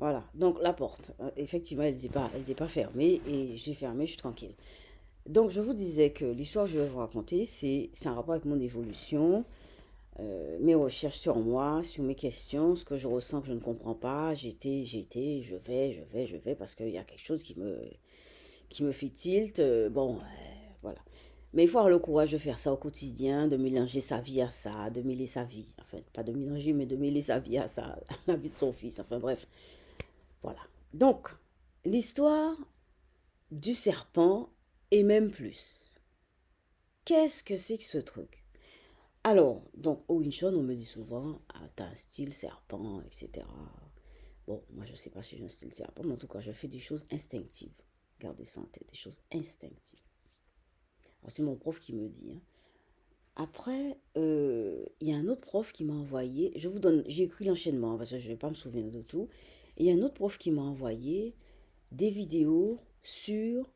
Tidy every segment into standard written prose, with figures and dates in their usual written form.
Voilà, donc la porte, effectivement, elle n'était pas fermée et j'ai fermé, je suis tranquille. Donc je vous disais que l'histoire que je vais vous raconter, c'est un rapport avec mon évolution, mes recherches sur moi, sur mes questions, ce que je ressens que je ne comprends pas. J'étais, je vais, parce qu'il y a quelque chose qui me fait tilt. Voilà. Mais il faut avoir le courage de faire ça au quotidien, de mélanger sa vie à ça, de mêler sa vie. Enfin, pas de mélanger, mais de mêler sa vie à ça, à la vie de son fils. Enfin bref, voilà. Donc, l'histoire du serpent et même plus. Qu'est-ce que c'est que ce truc? Alors, donc, au Winchon, on me dit souvent, ah, t'as un style serpent, etc. Bon, moi, je sais pas si j'ai un style serpent, mais en tout cas, je fais des choses instinctives. Gardez ça en tête, des choses instinctives. Alors, c'est mon prof qui me dit, hein. Après, il y a un autre prof qui m'a envoyé, je vous donne, j'ai écrit l'enchaînement, parce que je ne vais pas me souvenir de tout. Et il y a un autre prof qui m'a envoyé des vidéos sur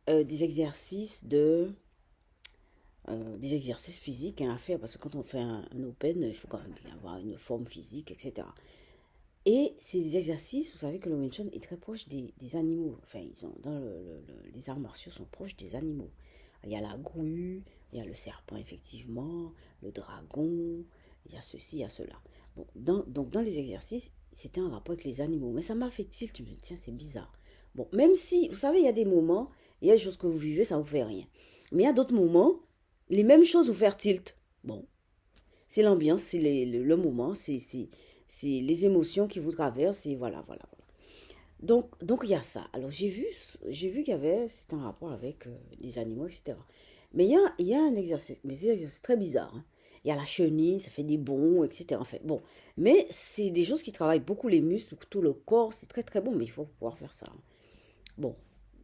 des exercices des exercices physiques, hein, à faire, parce que quand on fait un open, il faut quand même bien avoir une forme physique, etc. Et c'est des exercices, vous savez que le Wing Chun est très proche des animaux. Enfin, ils sont dans les arts martiaux sont proches des animaux. Il y a la grue, il y a le serpent, effectivement, le dragon, il y a ceci, il y a cela. Bon, donc, dans les exercices, c'était un rapport avec les animaux. Mais ça m'a fait tilt, je me dis, tiens, c'est bizarre. Bon, même si, vous savez, il y a des moments, il y a des choses que vous vivez, ça ne vous fait rien. Mais il y a d'autres moments, les mêmes choses vous faire tilt. Bon, c'est l'ambiance, c'est le moment, c'est les émotions qui vous traversent, et voilà, voilà, voilà. Donc il y a ça. Alors j'ai vu qu'il y avait, c'est un rapport avec les animaux, etc. Mais il y a un exercice, mais c'est un exercice très bizarre, hein. Il y a la chenille, ça fait des bonds, etc. En fait, bon, mais c'est des choses qui travaillent beaucoup les muscles, tout le corps, c'est très très bon, mais il faut pouvoir faire ça, hein. Bon,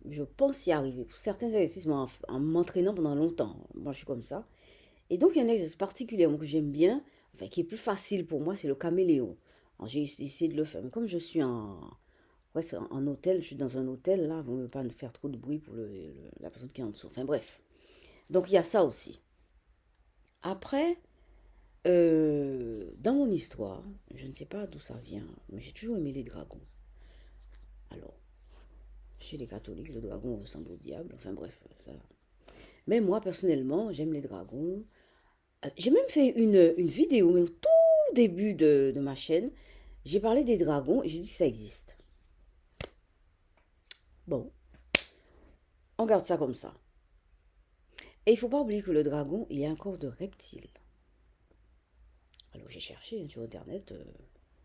je pense y arriver. Pour certains exercices, en m'entraînant pendant longtemps, moi je suis comme ça. Et donc, il y a un exercice particulièrement que j'aime bien, enfin, qui est plus facile pour moi, c'est le caméléon. Alors, j'ai essayé de le faire. Mais comme je suis ouais, c'est en hôtel, je suis dans un hôtel, là, on ne veut pas nous faire trop de bruit pour la personne qui est en dessous. Enfin, bref. Donc, il y a ça aussi. Après, dans mon histoire, je ne sais pas d'où ça vient, mais j'ai toujours aimé les dragons. Alors, chez les catholiques, le dragon ressemble au diable. Enfin, bref, ça. Mais moi, personnellement, j'aime les dragons. J'ai même fait une vidéo, mais au tout début de ma chaîne, j'ai parlé des dragons et j'ai dit que ça existe. Bon, on garde ça comme ça. Et il ne faut pas oublier que le dragon, il y a un corps de reptile. Alors j'ai cherché, hein, sur Internet,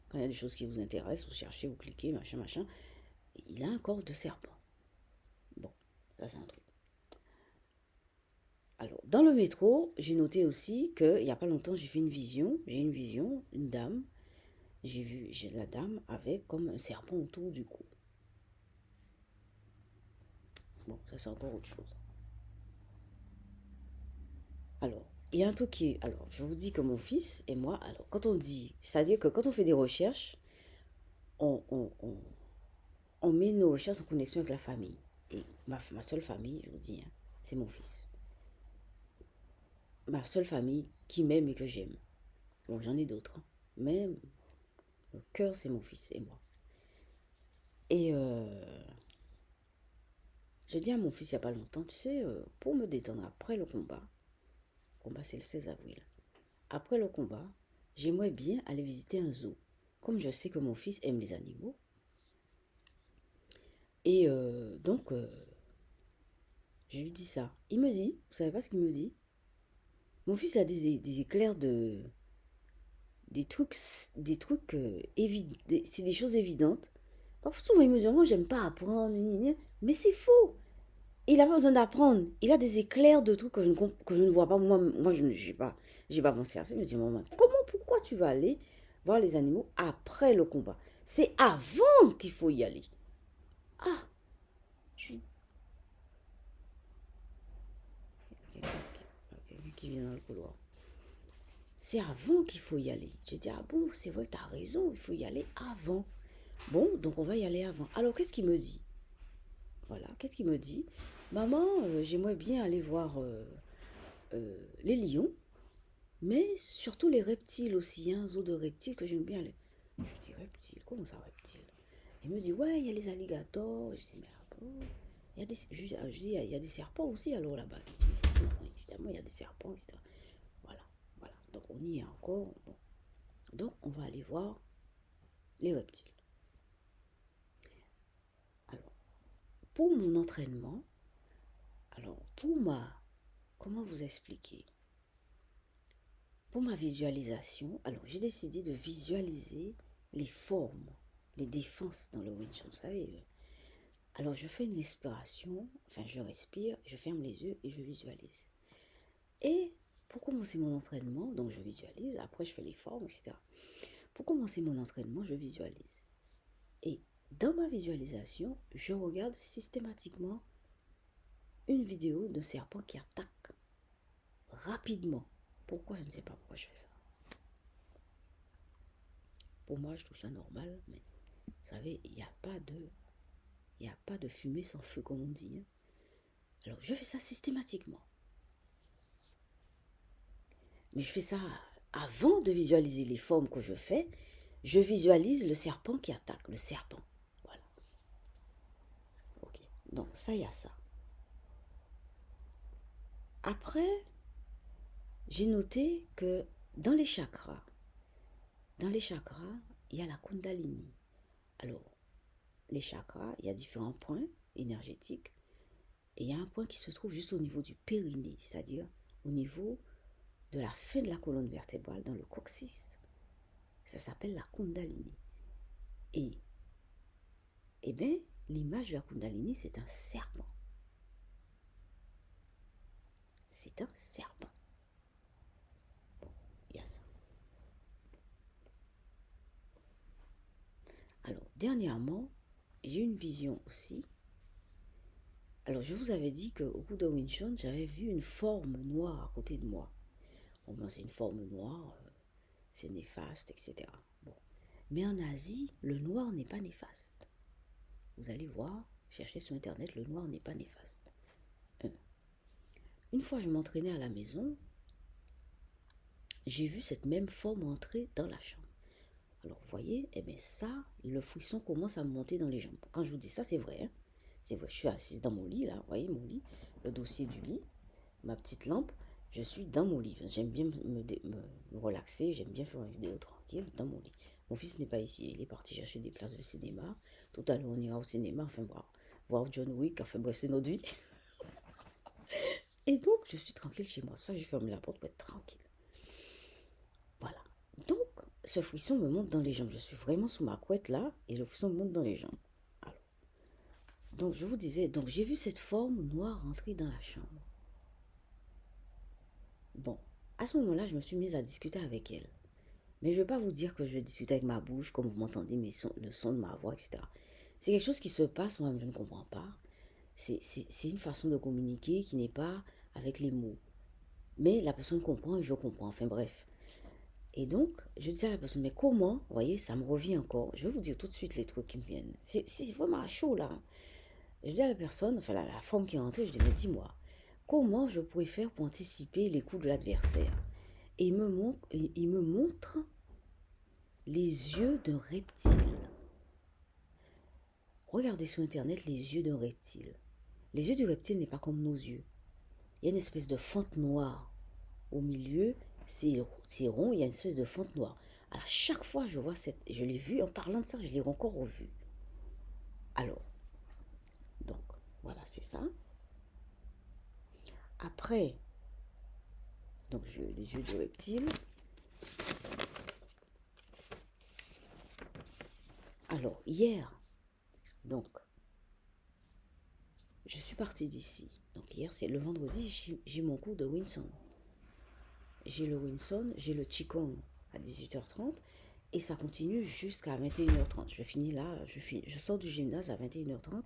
quand il y a des choses qui vous intéressent, vous cherchez, vous cliquez, machin, machin. Il a un corps de serpent. Bon, ça c'est un truc. Alors, dans le métro, j'ai noté aussi qu'il n'y a pas longtemps, j'ai une vision, une dame. J'ai la dame avec comme un serpent autour du cou. Bon, ça c'est encore autre chose. Alors, il y a un truc qui est... Alors, je vous dis que mon fils et moi, alors, quand on dit... C'est-à-dire que quand on fait des recherches, on, on, on, on met nos recherches en connexion avec la famille. Et ma seule famille, je vous dis, hein, c'est mon fils. Ma seule famille qui m'aime et que j'aime. Bon, j'en ai d'autres, hein. Mais le cœur, c'est mon fils et moi. Et je dis à mon fils il n'y a pas longtemps, tu sais, pour me détendre après le combat c'est le 16 avril. Après le combat, j'aimerais bien aller visiter un zoo. Comme je sais que mon fils aime les animaux. Et je lui dis ça. Il me dit, vous savez pas ce qu'il me dit? Mon fils a des éclairs de... des trucs évidents. C'est des choses évidentes. Parfois, souvent, il me dit, moi, j'aime pas apprendre. Mais c'est faux. Il n'a pas besoin d'apprendre. Il a des éclairs de trucs que je ne vois pas. Moi je n'ai pas, j'ai pas pensé à ça. Il me dit, maman, pourquoi tu vas aller voir les animaux après le combat? C'est avant qu'il faut y aller. Ah, je suis... Quelqu'un qui vient dans le couloir. C'est avant qu'il faut y aller. J'ai dit, ah bon, c'est vrai, tu as raison, il faut y aller avant. Bon, donc on va y aller avant. Alors, qu'est-ce qu'il me dit? Voilà, qu'est-ce qu'il me dit? Maman, j'aimerais bien aller voir les lions. Mais surtout les reptiles aussi, hein, un zoo de reptiles que j'aime bien. Je dis reptiles, comment ça reptiles? Il me dit, ouais, il y a les alligators. Je dis, mais ah bon? Je dis, il y a des serpents aussi alors là-bas. Il dit, mais sinon, évidemment, il y a des serpents, etc. Voilà, voilà. Donc on y est encore. Bon. Donc on va aller voir les reptiles. Alors, pour mon entraînement, comment vous expliquer? Pour ma visualisation, alors j'ai décidé de visualiser les formes, les défenses dans le Wing Chun, vous savez. Alors je fais une respiration, enfin je respire, je ferme les yeux et je visualise. Et pour commencer mon entraînement, donc je visualise, après je fais les formes, etc. Pour commencer mon entraînement, je visualise. Et dans ma visualisation, je regarde systématiquement une vidéo d'un serpent qui attaque rapidement. Pourquoi? Je ne sais pas pourquoi je fais ça. Pour moi, je trouve ça normal, mais vous savez, il n'y a pas de fumée sans feu, comme on dit. Hein. Alors, je fais ça systématiquement. Mais je fais ça avant de visualiser les formes que je fais. Je visualise le serpent qui attaque, le serpent. Voilà. Ok. Donc, ça, il y a ça. Après, j'ai noté que dans les chakras, il y a la Kundalini. Alors, les chakras, il y a différents points énergétiques. Et il y a un point qui se trouve juste au niveau du périnée, c'est-à-dire au niveau de la fin de la colonne vertébrale, dans le coccyx. Ça s'appelle la Kundalini. Et, eh bien, l'image de la Kundalini, c'est un serpent. C'est un serpent. Bon, il y a ça. Alors, dernièrement, j'ai eu une vision aussi. Alors, je vous avais dit qu'au cours de Wing Chun, j'avais vu une forme noire à côté de moi. Bon, ben, c'est une forme noire, c'est néfaste, etc. Bon. Mais en Asie, le noir n'est pas néfaste. Vous allez voir, cherchez sur Internet, le noir n'est pas néfaste. Une fois, je m'entraînais à la maison, j'ai vu cette même forme entrer dans la chambre. Alors, vous voyez, eh bien ça, le frisson commence à me monter dans les jambes. Quand je vous dis ça, c'est vrai. Hein? C'est vrai, je suis assise dans mon lit, là, vous voyez mon lit, le dossier du lit, ma petite lampe, je suis dans mon lit. J'aime bien me relaxer, j'aime bien faire une vidéo tranquille dans mon lit. Mon fils n'est pas ici, il est parti chercher des places de cinéma. Tout à l'heure, on ira au cinéma, enfin, voir John Wick, enfin, bref, c'est notre vie. Et donc, je suis tranquille chez moi. Ça, je ferme la porte pour être tranquille. Voilà. Donc, ce frisson me monte dans les jambes. Je suis vraiment sous ma couette là, et le frisson me monte dans les jambes. Alors, donc, je vous disais, donc j'ai vu cette forme noire rentrer dans la chambre. Bon, à ce moment-là, je me suis mise à discuter avec elle. Mais je ne vais pas vous dire que je discute avec ma bouche, comme vous m'entendez, le son de ma voix, etc. C'est quelque chose qui se passe, moi je ne comprends pas. C'est une façon de communiquer qui n'est pas avec les mots. Mais la personne comprend et je comprends. Enfin bref. Et donc, je disais à la personne, mais comment? Vous voyez, ça me revient encore. Je vais vous dire tout de suite les trucs qui me viennent. C'est vraiment chaud là. Je dis à la personne, enfin la femme qui est entrée, je dis, mais dis-moi, comment je pourrais faire pour anticiper les coups de l'adversaire? Et il me montre les yeux d'un reptile. Regardez sur Internet les yeux d'un reptile. Les yeux du reptile n'est pas comme nos yeux. Il y a une espèce de fente noire. Au milieu, c'est rond, il y a une espèce de fente noire. Alors, chaque fois je vois je l'ai vu, en parlant de ça, je l'ai encore revu. Alors, donc, voilà, c'est ça. Après, donc, les yeux du reptile. Alors, hier, donc, je suis partie d'ici. Donc, hier, c'est le vendredi, j'ai mon cours de Wing Chun. J'ai le Wing Chun, j'ai le Qigong à 18h30 et ça continue jusqu'à 21h30. Je finis là, je sors du gymnase à 21h30.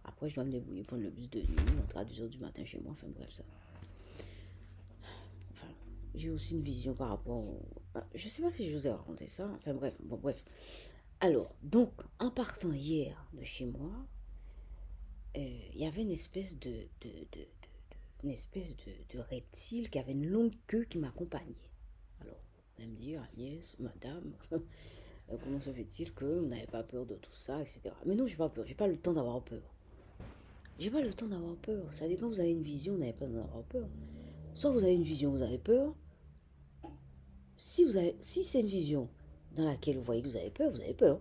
Après, je dois me débrouiller, prendre le bus de nuit, rentrer à 2h du matin chez moi. Enfin, bref, ça. Enfin, j'ai aussi une vision par rapport je sais pas si je vous ai raconté ça. Enfin, bref, bon, bref. Alors, donc, en partant hier de chez moi, il y avait une espèce de reptile qui avait une longue queue qui m'accompagnait. Alors, vous allez me dire, Agnès, madame, Comment se fait-il qu'on n'avait pas peur de tout ça, etc. Mais non, j'ai pas peur, j'ai pas le temps d'avoir peur. J'ai pas le temps d'avoir peur. C'est-à-dire quand vous avez une vision, vous n'avez pas le temps d'avoir peur. Soit vous avez une vision, vous avez peur. Si c'est une vision dans laquelle vous voyez que vous avez peur, vous avez peur.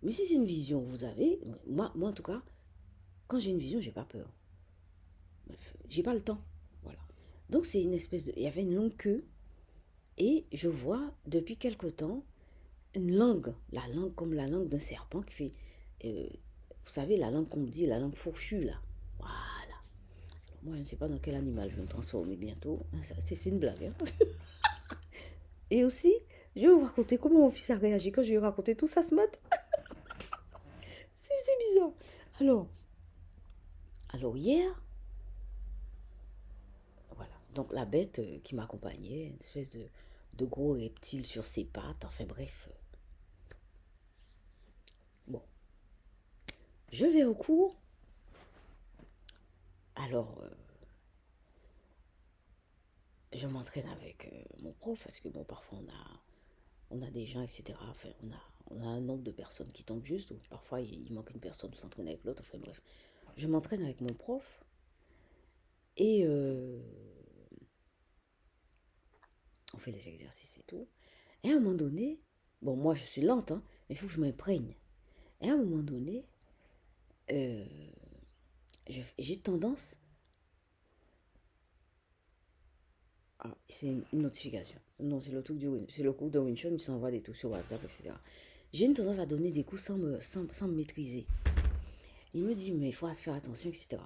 Mais si c'est une vision que vous avez, moi en tout cas, quand j'ai une vision, j'ai pas peur. Bref, j'ai pas le temps. Voilà. Donc c'est une espèce de... Il y avait une longue queue et je vois depuis quelque temps une langue, la langue comme la langue d'un serpent qui fait... vous savez, la langue qu'on me dit, la langue fourchue là. Voilà. Moi, je ne sais pas dans quel animal je vais me transformer bientôt. C'est une blague. Hein. Et aussi, je vais vous raconter comment mon fils a réagi quand je lui ai raconté tout ça ce matin. C'est bizarre. Alors, alors hier, voilà. Donc la bête qui m'accompagnait, une espèce de gros reptile sur ses pattes. Enfin bref. Bon, je vais au cours. Alors, je m'entraîne avec mon prof parce que bon, parfois on a des gens, etc. Enfin, on a un nombre de personnes qui tombent juste, ou parfois il manque une personne pour s'entraîner avec l'autre. Enfin bref, je m'entraîne avec mon prof et on fait des exercices et tout. Et à un moment donné, bon, moi je suis lente, hein, mais il faut que je m'imprègne. Et à un moment donné, euh, j'ai tendance. Ah, c'est une notification. Non, c'est le truc c'est le cours de Winchon, il s'envoie des trucs sur WhatsApp, etc. J'ai une tendance à donner des coups sans me maîtriser. Il me dit, mais il faut faire attention, etc.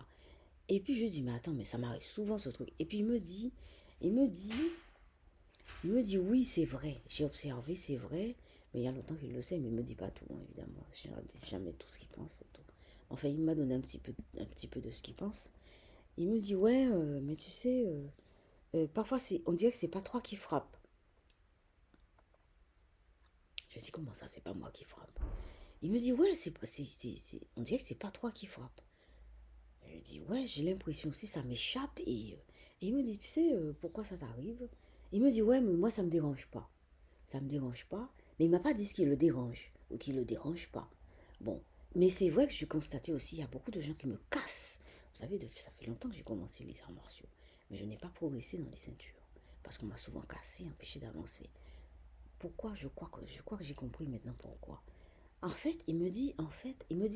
Et puis je dis, mais attends, mais ça m'arrive souvent ce truc. Et puis il me dit, il me dit, oui, c'est vrai. J'ai observé, c'est vrai. Mais il y a longtemps qu'il le sait, mais il me dit pas tout, hein, évidemment. Je ne dis jamais tout ce qu'il pense. Tout. Enfin, il m'a donné un petit peu de ce qu'il pense. Il me dit, ouais, mais tu sais, parfois on dirait que c'est pas toi qui frappe. Je dis, comment ça, c'est pas moi qui frappe? Il me dit, ouais, on dirait que c'est pas toi qui frappe. Je dis, ouais, j'ai l'impression aussi, ça m'échappe. Et il me dit, tu sais, pourquoi ça t'arrive? Il me dit, ouais, mais moi, ça me dérange pas. Ça me dérange pas. Mais il m'a pas dit ce qui le dérange ou qui le dérange pas. Bon, mais c'est vrai que je constatais aussi, il y a beaucoup de gens qui me cassent. Vous savez, ça fait longtemps que j'ai commencé les arts martiaux. Mais je n'ai pas progressé dans les ceintures. Parce qu'on m'a souvent cassé, empêché d'avancer. Pourquoi je crois que j'ai compris maintenant pourquoi. En fait, il me dit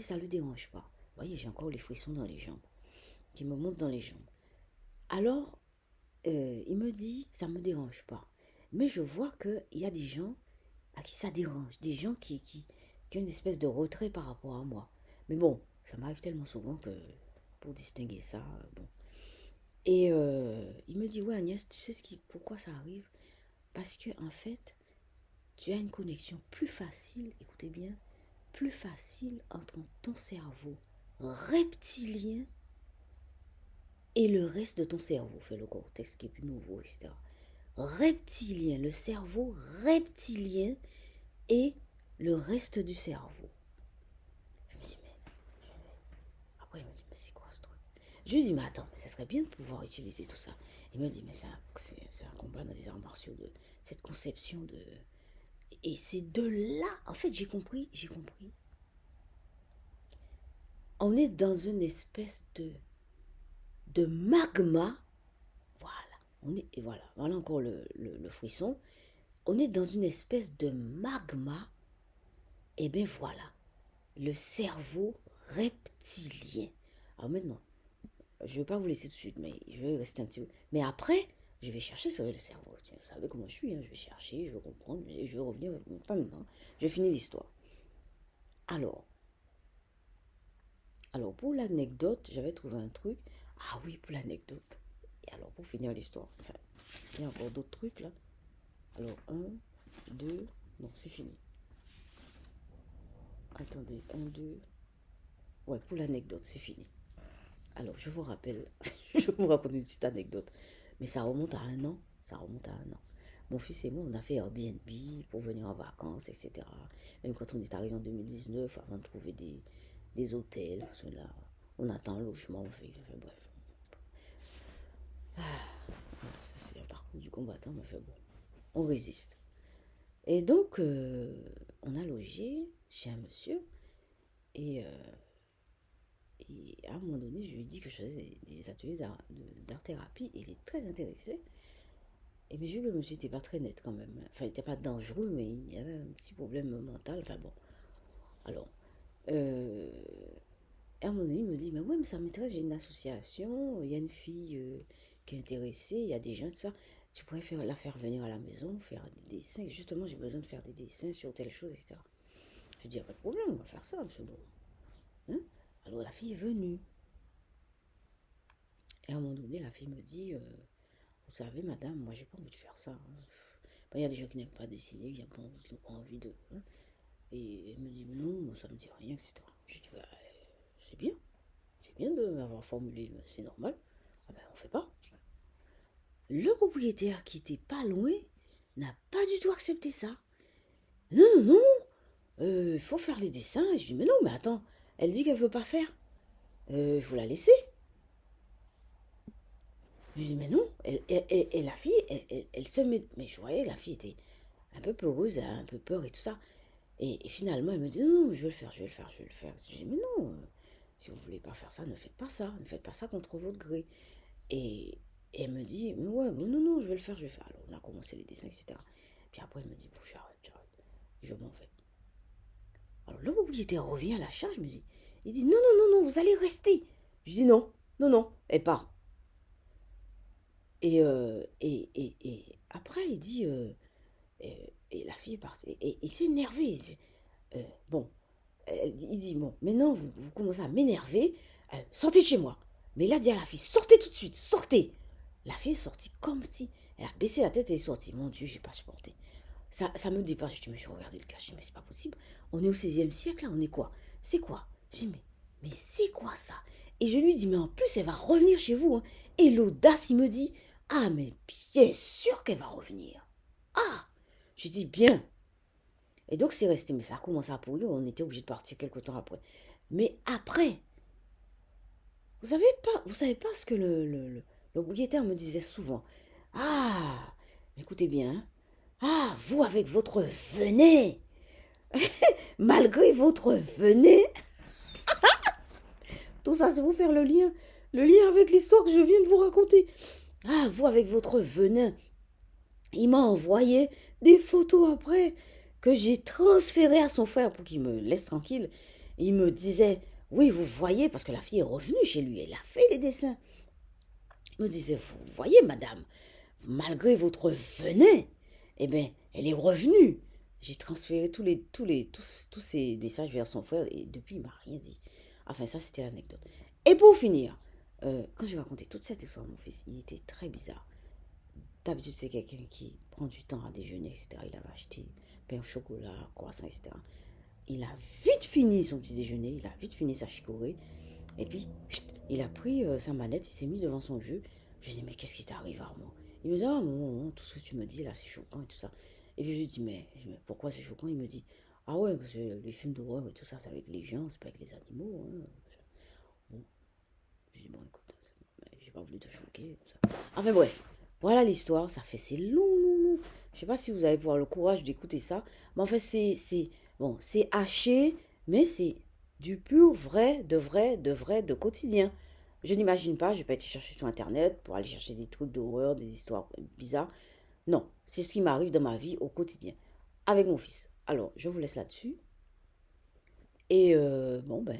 ça le dérange pas. Vous voyez, j'ai encore les frissons dans les jambes, qui me montent dans les jambes. Alors, il me dit, ça me dérange pas. Mais je vois qu'il y a des gens à qui ça dérange, des gens qui ont une espèce de retrait par rapport à moi. Mais bon, ça m'arrive tellement souvent que pour distinguer ça, bon. Et il me dit, ouais Agnès, tu sais pourquoi ça arrive? Parce que en fait, tu as une connexion plus facile, écoutez bien, plus facile entre ton cerveau reptilien et le reste de ton cerveau, fait le cortex qui est plus nouveau, etc. Reptilien, le cerveau reptilien et le reste du cerveau. Je me dis, après je me dis, mais c'est quoi ce truc? Je lui dis, mais attends, mais ça serait bien de pouvoir utiliser tout ça. Il me dit, mais c'est un combat dans les arts martiaux, de cette conception de... Et c'est de là, en fait, j'ai compris. On est dans une espèce de magma. Voilà. Et voilà encore le frisson. On est dans une espèce de magma. Et bien voilà, le cerveau reptilien. Alors maintenant, je ne vais pas vous laisser tout de suite, mais je vais rester un petit peu. Mais après, je vais chercher sur le cerveau. Vous savez comment je suis, hein? Je vais chercher, je vais comprendre, et je vais revenir. Pas maintenant. Je vais finir l'histoire. Alors, Alors, pour l'anecdote, j'avais trouvé un truc. Ah oui, pour l'anecdote. Et alors, pour finir l'histoire, enfin, il y a encore d'autres trucs là. Alors, un, deux, non, c'est fini. Attendez, un, deux. Ouais, pour l'anecdote, c'est fini. Alors, je vous rappelle, je vais vous raconter une petite anecdote. Mais ça remonte à un an. Ça remonte à un an. Mon fils et moi, on a fait Airbnb pour venir en vacances, etc. Même quand on est arrivé en 2019, avant de trouver des hôtels, parce que là, on attend un logement, enfin, bref. Ça, c'est un parcours du combattant, mais fait bon, on résiste. Et donc, on a logé chez un monsieur. Et, à un moment donné, je lui ai dit que je faisais des ateliers d'art-thérapie. Et il est très intéressé. Et mais j'ai vu que le monsieur n'était pas très net quand même. Enfin, il n'était pas dangereux, mais il y avait un petit problème mental. Enfin bon. Alors, euh, à un moment donné, il me dit, mais ouais, mais ça m'intéresse, j'ai une association, il y a une fille qui est intéressée, il y a des gens, tout ça. Tu pourrais la faire venir à la maison, faire des dessins. Justement, j'ai besoin de faire des dessins sur telle chose, etc. Je dis, il n'y a pas de problème, on va faire ça, monsieur. Bon. Hein. Alors, la fille est venue. Et à un moment donné, la fille me dit, vous savez, madame, moi, j'ai pas envie de faire ça. Hein. Ben, il y a des gens qui n'aiment pas dessiner, qui n'ont pas envie de... Hein. Et elle me dit, mais non, moi, ça me dit rien, etc. Je dis, bah, c'est bien. C'est bien d'avoir formulé, c'est normal. Ah ben, on fait pas. Le propriétaire qui était pas loin n'a pas du tout accepté ça. Non, non, non, il faut faire les dessins. Et je dis, mais non, mais attends, elle dit qu'elle veut pas faire. Il faut la laisser. Je dis, mais non, et la fille, elle se met... Mais je voyais, la fille était un peu peureuse, elle a un peu peur et tout ça. Et finalement, elle me dit, non, non, je vais le faire, je vais le faire, je vais le faire. Je dis, mais non, si vous voulez pas faire ça, ne faites pas ça. Ne faites pas ça contre votre gré. Et elle me dit, mais ouais, non, non, je vais le faire, je vais le faire. Alors, on a commencé les dessins, etc. Puis après, elle me dit, bon, j'arrête, j'arrête. Et je m'en vais. Alors, le propriétaire revient à la charge, me dit, il dit, non, non, non, non, vous allez rester. Je dis, non, non, non, elle part. Et après, il dit, et la fille est partie. Et il s'est énervé. Bon, il dit, bon, maintenant, vous commencez à m'énerver. Sortez de chez moi. Mais il a dit à la fille, sortez tout de suite, sortez. La fille est sortie comme si... Elle a baissé la tête et est sortie. Mon Dieu, j'ai pas supporté. Ça me dépasse. Je dis, mais je regardais le cas. Je dis, mais c'est pas possible. On est au 16e siècle, là. On est quoi? C'est quoi? Je dis, mais c'est quoi ça? Et je lui dis, mais en plus, elle va revenir chez vous. Hein. Et l'audace, il me dit, ah, mais bien sûr qu'elle va revenir. Ah! Je dis, bien. Et donc, c'est resté. Mais ça a commencé à pourrir. On était obligé de partir quelque temps après. Mais après, vous savez pas ce que le propriétaire me disait souvent. Ah, écoutez bien. Hein. Ah, vous avec votre venin, malgré votre venin, tout ça c'est pour faire le lien avec l'histoire que je viens de vous raconter. Ah, vous avec votre venin, il m'a envoyé des photos après que j'ai transférées à son frère pour qu'il me laisse tranquille. Il me disait, oui, vous voyez, parce que la fille est revenue chez lui, elle a fait les dessins. Il me disait, vous voyez, madame, malgré votre venin, eh bien, elle est revenue. J'ai transféré tous ces messages vers son frère et depuis, il m'a rien dit. Enfin, ça, c'était l'anecdote. Et pour finir, quand je vais raconter toute cette histoire à mon fils, il était très bizarre. D'habitude, c'est quelqu'un qui prend du temps à déjeuner, etc. Il avait acheté pain au chocolat, croissant, etc. Il a vite fini son petit déjeuner, il a vite fini sa chicorée. Et puis, chut, il a pris sa manette, il s'est mis devant son jeu. Je lui ai dit, mais qu'est-ce qui t'arrive, Armand? Il me dit, ah, maman, tout ce que tu me dis là, c'est choquant et tout ça. Et puis je lui dis, mais pourquoi c'est choquant? Il me dit, ah ouais, parce que les films d'horreur et tout ça, c'est avec les gens, c'est pas avec les animaux. Hein. Bon, je dis, bon, écoute, j'ai pas voulu te choquer. Tout ça. Enfin bref, voilà l'histoire, ça fait, c'est long, long, long. Je sais pas si vous allez pouvoir le courage d'écouter ça, mais en fait, bon, c'est haché, mais c'est du pur de quotidien. Je n'imagine pas, je vais pas été chercher sur internet pour aller chercher des trucs d'horreur, des histoires bizarres. Non, c'est ce qui m'arrive dans ma vie au quotidien avec mon fils. Alors, je vous laisse là-dessus. Et bon, ben,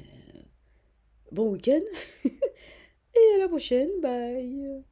bon week-end. Et à la prochaine. Bye.